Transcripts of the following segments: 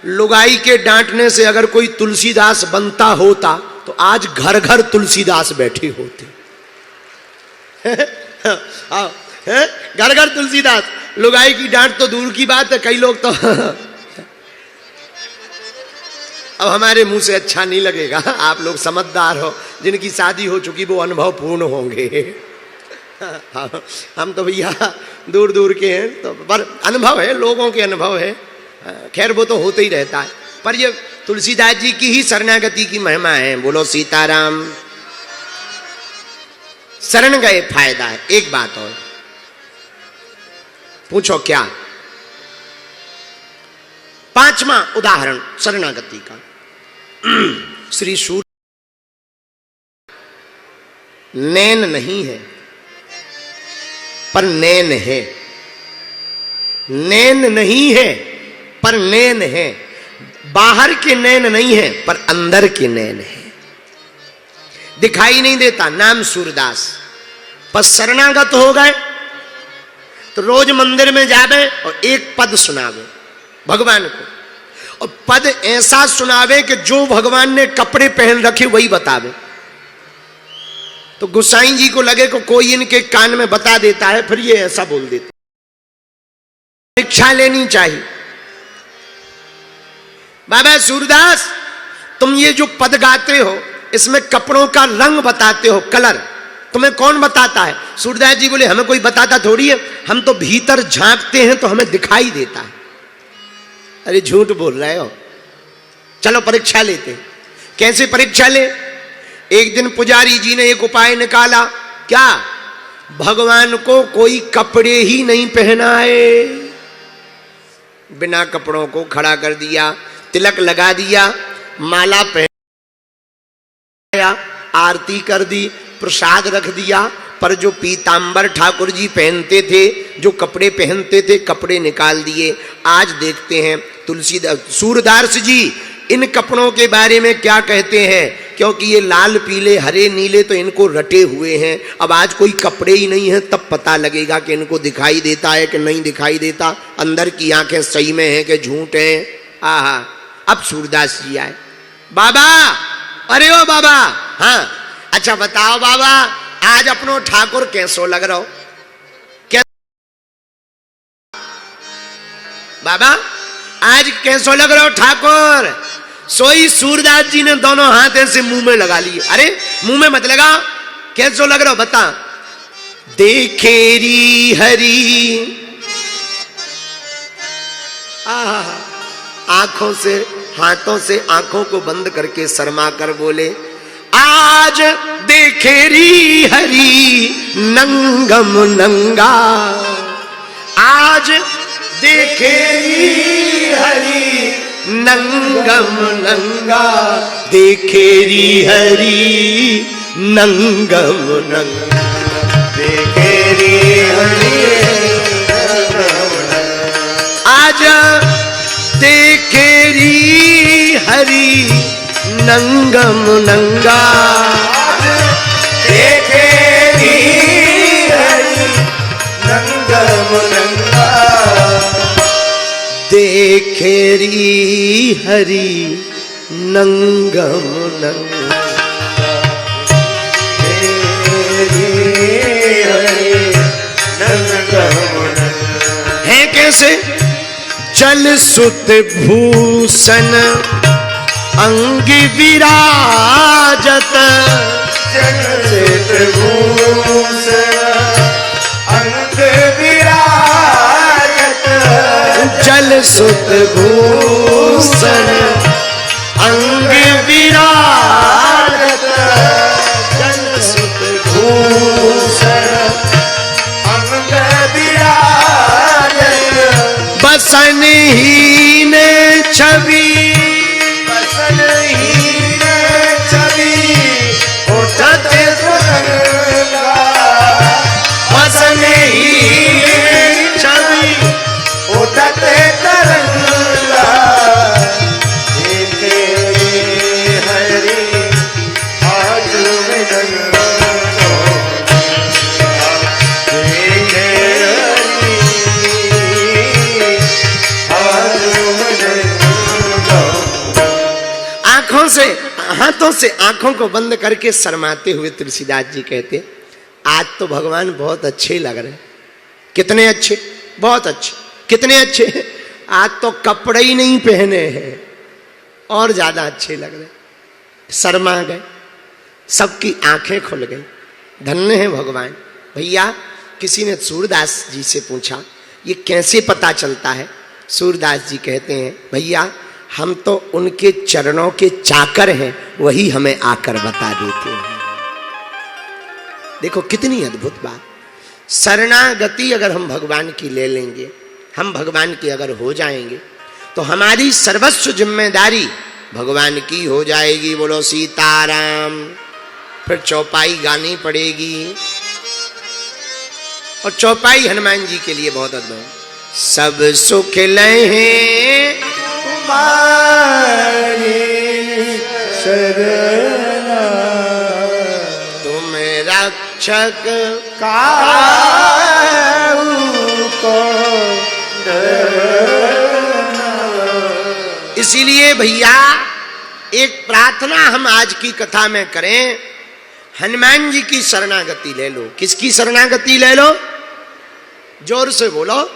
लुगाई के डांटने से अगर कोई तुलसीदास बनता होता तो आज घर घर तुलसीदास बैठे होते। घर घर तुलसीदास। लुगाई की डांट तो दूर की बात है, कई लोग तो अब हमारे मुंह से अच्छा नहीं लगेगा, आप लोग समझदार हो, जिनकी शादी हो चुकी वो अनुभव पूर्ण होंगे। हम तो भैया दूर दूर के हैं, तो पर अनुभव है, लोगों के अनुभव है, खैर वो तो होते ही रहता है। पर ये तुलसीदास जी की ही शरणागति की महिमा है। बोलो सीताराम। शरण गए फायदा है। एक बात और पूछो क्या? पांचवा उदाहरण शरणागति का। श्री सूर्य नैन नहीं है पर नैन है, नैन नहीं है पर नैन है, बाहर के नैन नहीं है पर अंदर के नैन है। दिखाई नहीं देता, नाम सूरदास, पर शरणागत हो गए तो रोज मंदिर में जावे और एक पद सुनावे भगवान को, और पद ऐसा सुनावे कि जो भगवान ने कपड़े पहन रखे वही बतावे। तो गोसाई जी को लगे को कोई इनके कान में बता देता है, फिर ये ऐसा बोल देते। परीक्षा लेनी चाहिए। बाबा सूरदास, तुम ये जो पद गाते हो इसमें कपड़ों का रंग बताते हो, कलर, तुम्हें कौन बताता है? सूरदास जी बोले हमें कोई बताता थोड़ी है, हम तो भीतर झांकते हैं तो हमें दिखाई देता है। अरे झूठ बोल रहे हो, चलो परीक्षा लेते। कैसे परीक्षा ले? एक दिन पुजारी जी ने एक उपाय निकाला। क्या? भगवान को कोई कपड़े ही नहीं पहनाए, बिना कपड़ों को खड़ा कर दिया, तिलक लगा दिया, माला पहनाया, आरती कर दी, प्रसाद रख दिया, पर जो पीतांबर ठाकुर जी पहनते थे, जो कपड़े पहनते थे, कपड़े निकाल दिए। आज देखते हैं तुलसीदास सूरदास जी इन कपड़ों के बारे में क्या कहते हैं, क्योंकि ये लाल पीले हरे नीले तो इनको रटे हुए हैं। अब आज कोई कपड़े ही नहीं है, तब पता लगेगा कि इनको दिखाई देता है कि नहीं दिखाई देता, अंदर की आंखें सही में हैं कि झूठ हैं। आहा, अब सूरदास जी आए। बाबा, अरे ओ बाबा, हाँ अच्छा बताओ बाबा, आज अपनो ठाकुर कैसो लग रहा हो? क्या बाबा आज कैसो लग रहा हो ठाकुर? सोई सूरदास जी ने दोनों हाथ ऐसे मुंह में लगा लिए। अरे मुंह में मत लगा, कैसो लग रहा हो बता। देखेरी हरी, आंखों से, हाथों से आंखों को बंद करके शर्मा कर बोले, आज देखेरी हरी नंगम नंगा, आज देखेरी हरी नंगम नंगा, देखेरी हरी नंगम नंगा, देखेरी हरी आज देखेरी हरी नंगम नंगा, देखेरी हरी नंगम नंगा, देखेरी हरी नंगम नंगा, देखेरी हरी नंगम नंगा। है कैसे? जल सुत भूषण अंग विराजत, जल भूषण अंग विराजत, जल सुत भूषण अंग विराजत, जल सुत भूषण अंग विराजत, बसन ही ने छवि, हाथों से आंखों को बंद करके शर्माते हुए तुलसीदास जी कहते, आज तो भगवान बहुत अच्छे लग रहे। कितने अच्छे? बहुत अच्छे। कितने अच्छे? आज तो कपड़े ही नहीं पहने हैं और ज्यादा अच्छे लग रहे। शर्मा गए, सबकी आंखें खुल गई। धन्य है भगवान। भैया, किसी ने सूरदास जी से पूछा, ये कैसे पता चलता है? सूरदास जी कहते हैं, भैया हम तो उनके चरणों के चाकर हैं, वही हमें आकर बता देते हैं। देखो कितनी अद्भुत बात। शरणागति अगर हम भगवान की ले लेंगे, हम भगवान के अगर हो जाएंगे, तो हमारी सर्वस्व जिम्मेदारी भगवान की हो जाएगी। बोलो सीताराम। फिर चौपाई गानी पड़ेगी, और चौपाई हनुमान जी के लिए बहुत अद्भुत। सब सुख लहे तुम्हारी शरणा, तुम रक्षक काहू को डरना। इसीलिए भैया एक प्रार्थना हम आज की कथा में करें, हनुमान जी की शरणागति ले लो। किसकी शरणागति ले लो? जोर से बोलो।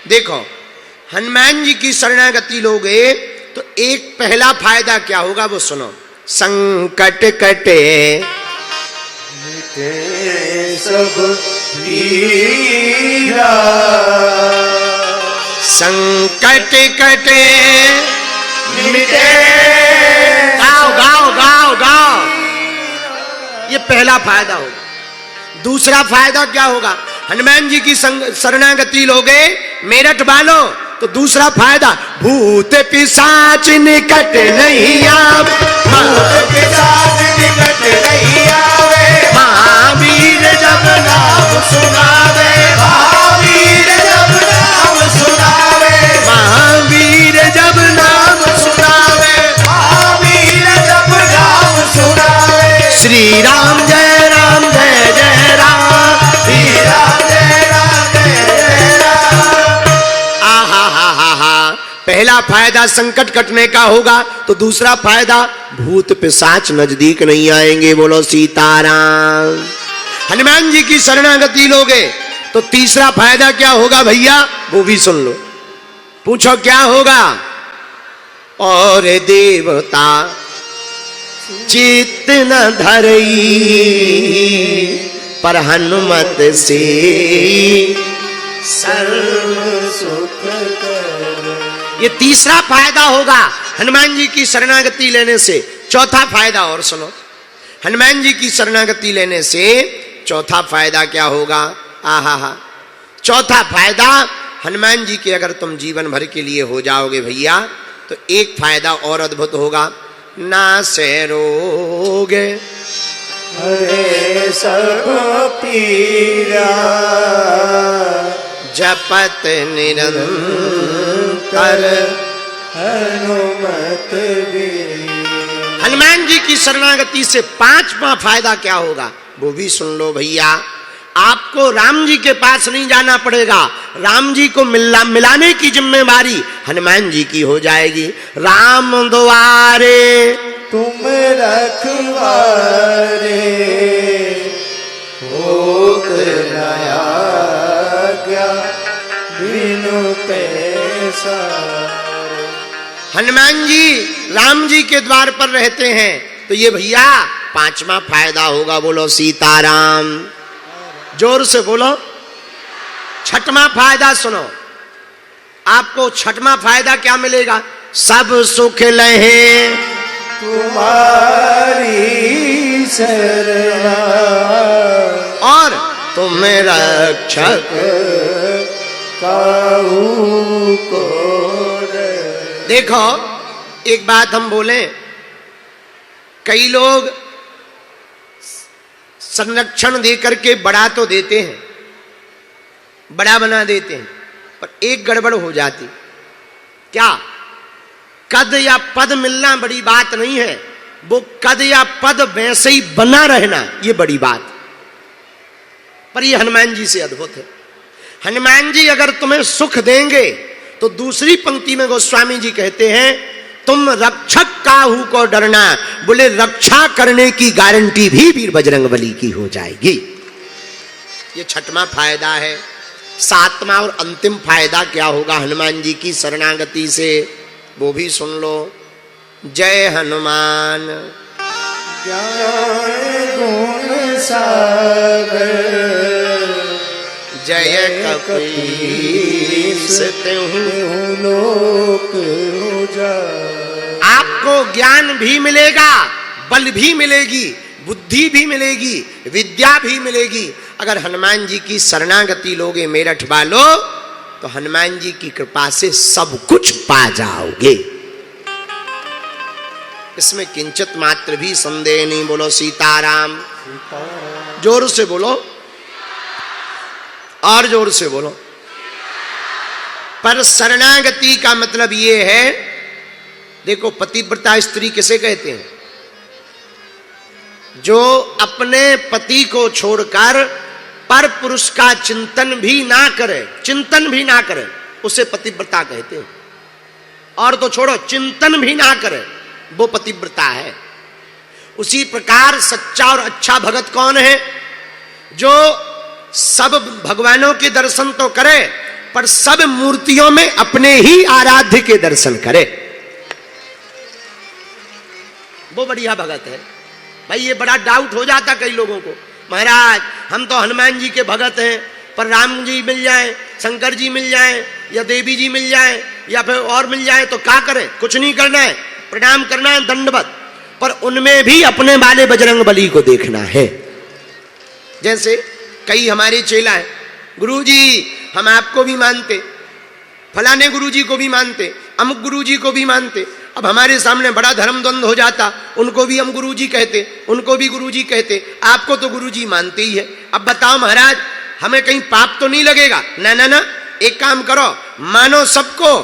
देखो, हनुमान जी की शरणागति लोगे तो एक पहला फायदा क्या होगा वो सुनो। संकट कटे सब पीरा, संकट कटे मिटे। गाओ गाओ गाओ गाओ। ये पहला फायदा होगा। दूसरा फायदा क्या होगा? हनुमान जी की शरणागति लोगे मेरठ वालों, तो दूसरा फायदा, भूत पिशाच निकट नहीं आवे, भूत पिशाच निकट नहीं आवे, महावीर जब नाम सुनावे, महावीर जब नाम सुनावे, महावीर जब नाम सुनावे, महावीर जब नाम सुनावे। श्री राम जय राम जय जय राम, श्री राम जय राम जय जय राम। आहा हा हा हा। पहला फायदा संकट कटने का होगा, तो दूसरा फायदा भूत पिशाच नजदीक नहीं आएंगे। बोलो सीताराम। हनुमान जी की शरणागति लोगे तो तीसरा फायदा क्या होगा भैया? वो भी सुन लो। पूछो क्या होगा? और देवता चित्त न धरई, पर हनुमत से सर्व सुख कर। ये तीसरा फायदा होगा हनुमान जी की शरणागति लेने से। चौथा फायदा और सुनो। हनुमान जी की शरणागति लेने से चौथा फायदा क्या होगा? आहा हा। चौथा फायदा, हनुमान जी के अगर तुम जीवन भर के लिए हो जाओगे भैया, तो एक फायदा और अद्भुत होगा। ना से रोग हरे सब पीरा, जपत निरंतर हनुमत वीर। हनुमान जी की शरणागति से पांचवा फायदा क्या होगा? वो भी सुन लो भैया। आपको राम जी के पास नहीं जाना पड़ेगा, राम जी को मिलाने की जिम्मेवारी हनुमान जी की हो जाएगी। राम द्वारे तुम रखवारे, होत नया क्या बिनु पैसा। हनुमान जी राम जी के द्वार पर रहते हैं, तो ये भैया पांचवा फायदा होगा। बोलो सीताराम। जोर से बोलो। छठवां फायदा सुनो। आपको छठवां फायदा क्या मिलेगा? सब सुख लहे तुम्हारी शरणा, और तुम रक्षक काहू को। देखो एक बात हम बोले, कई लोग संरक्षण देकर के बड़ा तो देते हैं, बड़ा बना देते हैं, पर एक गड़बड़ हो जाती। क्या? कद या पद मिलना बड़ी बात नहीं है, वो कद या पद वैसे ही बना रहना ये बड़ी बात। पर ये हनुमान जी से अद्भुत है। हनुमान जी अगर तुम्हें सुख देंगे, तो दूसरी पंक्ति में गोस्वामी जी कहते हैं, तुम रक्षक काहू को डरना, बोले रक्षा करने की गारंटी भी वीर बजरंगबली की हो जाएगी। ये छठवां फायदा है। सातवां और अंतिम फायदा क्या होगा हनुमान जी की शरणागति से, वो भी सुन लो। जय हनुमान ज्ञान गुण सागर, जय कपीस तिहुँ लोक उजागर। आपको ज्ञान भी मिलेगा, बल भी मिलेगी, बुद्धि भी मिलेगी, विद्या भी मिलेगी। अगर हनुमान जी की शरणागति लोगे मेरठ वालों, तो हनुमान जी की कृपा से सब कुछ पा जाओगे। इसमें किंचित मात्र भी संदेह नहीं। बोलो सीताराम, जोर से बोलो और जोर से बोलो। पर शरणागति का मतलब यह है, देखो पतिव्रता स्त्री किसे कहते हैं? जो अपने पति को छोड़कर पर पुरुष का चिंतन भी ना करे, चिंतन भी ना करे, उसे पतिव्रता कहते हैं। और तो छोड़ो, चिंतन भी ना करे, वो पतिव्रता है। उसी प्रकार सच्चा और अच्छा भगत कौन है? जो सब भगवानों के दर्शन तो करे, पर सब मूर्तियों में अपने ही आराध्य के दर्शन करे, वो बढ़िया भगत है। भाई ये बड़ा डाउट हो जाता कई लोगों को, महाराज हम तो हनुमान जी के भगत हैं, पर राम जी मिल जाए, शंकर जी मिल जाए, या देवी जी मिल जाए, या फिर और मिल जाए तो क्या करें? कुछ नहीं करना है, प्रणाम करना है दंडवत, पर उनमें भी अपने वाले बजरंगबली को देखना है। जैसे कई हमारे चेला है, गुरुजी हम आपको भी मानते, फलाने गुरुजी को भी मानते, अमुक गुरुजी को भी मानते। अब हमारे सामने बड़ा धर्म द्वंद हो जाता, उनको भी हम गुरुजी कहते, उनको भी गुरुजी कहते, आपको तो गुरुजी मानते ही है। अब बताओ महाराज, हमें कहीं पाप तो नहीं लगेगा? ना ना ना, एक काम करो, मानो सबको,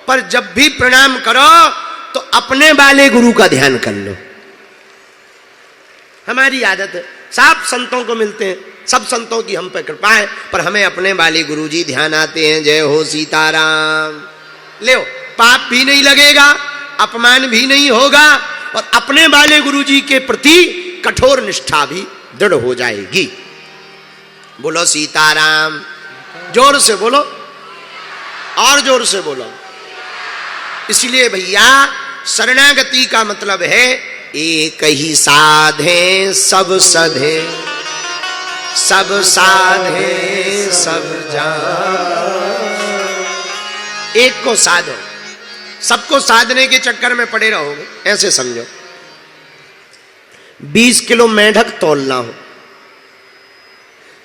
पर जब भी प्रणाम करो तो अपने वाले गुरु का ध्यान कर लो। हमारी आदत है, सब संतों को मिलते हैं, सब संतों की हम पे कृपा है, पर हमें अपने वाले गुरुजी ध्यान आते हैं। जय हो सीताराम। ले पाप भी नहीं लगेगा, अपमान भी नहीं होगा, और अपने वाले गुरुजी के प्रति कठोर निष्ठा भी दृढ़ हो जाएगी। बोलो सीताराम, जोर से बोलो और जोर से बोलो। इसलिए भैया शरणागति का मतलब है एक ही साधे सब सधे, सब साधे सब जान। एक को साधो, सबको साधने के चक्कर में पड़े रहोगे, ऐसे समझो। 20 किलो मेढक तोलना हो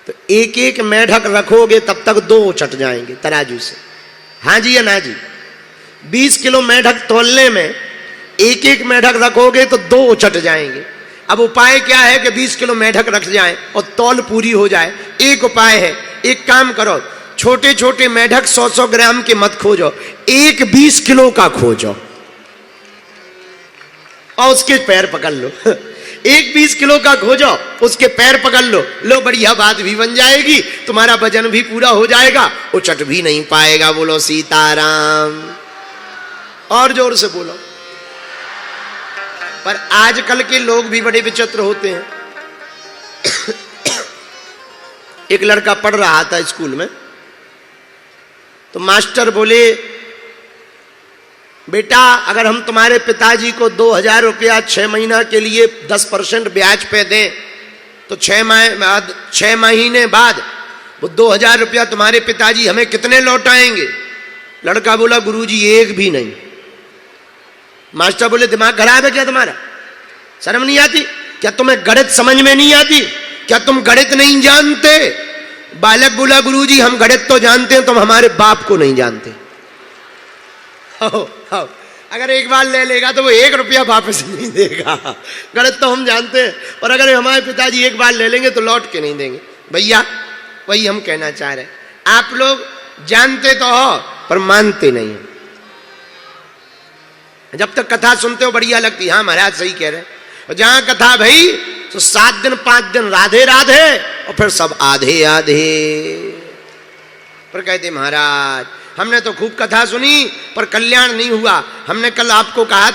तो एक एक मेढक रखोगे तब तक 2 उचट जाएंगे तराजू से। हाँ जी या ना जी? 20 किलो मेढक तोलने में एक एक मेढक रखोगे तो 2 उचट जाएंगे। अब उपाय क्या है कि 20 किलो मेढक रख जाए और तौल पूरी हो जाए? एक उपाय है, एक काम करो, छोटे छोटे मेढक 100-100 ग्राम के मत खोजो, एक 20 किलो का खोजो और उसके पैर पकड़ लो। एक 20 किलो का खोजो, उसके पैर पकड़ लो, लो बढ़िया बात भी बन जाएगी, तुम्हारा वजन भी पूरा हो जाएगा, उचट भी नहीं पाएगा। बोलो सीताराम और जोर से बोलो। पर आजकल के लोग भी बड़े विचित्र होते हैं। एक लड़का पढ़ रहा था स्कूल में, तो मास्टर बोले, बेटा अगर हम तुम्हारे पिताजी को 2000 रुपया 6 महीना के लिए 10% ब्याज पे दें तो 6 महीने बाद वो 2000 रुपया तुम्हारे पिताजी हमें कितने लौटाएंगे? लड़का बोला, गुरुजी एक भी नहीं। मास्टर बोले, दिमाग खराब है क्या तुम्हारा? शर्म नहीं आती क्या? तुम्हें गणित समझ में नहीं आती क्या? तुम गणित नहीं जानते? बालक बोला, गुरुजी हम गणित तो जानते हैं, तुम हमारे बाप को नहीं जानते। अगर एक बार ले लेगा तो वो 1 रुपया वापस नहीं देगा। गणित तो हम जानते हैं, और अगर हमारे पिताजी एक बार ले लेंगे तो लौट के नहीं देंगे। भैया वही हम कहना चाह रहे हैं, आप लोग जानते तो हो पर मानते नहीं हो। जब तक कथा सुनते हो बढ़िया लगती, हाँ महाराज सही कह रहे हैं, और जहां कथा भाई तो 7 दिन 5 दिन राधे राधे और फिर सब आधे आधे। पर कहते महाराज हमने तो खूब कथा सुनी पर कल्याण नहीं हुआ। हमने कल आपको कहा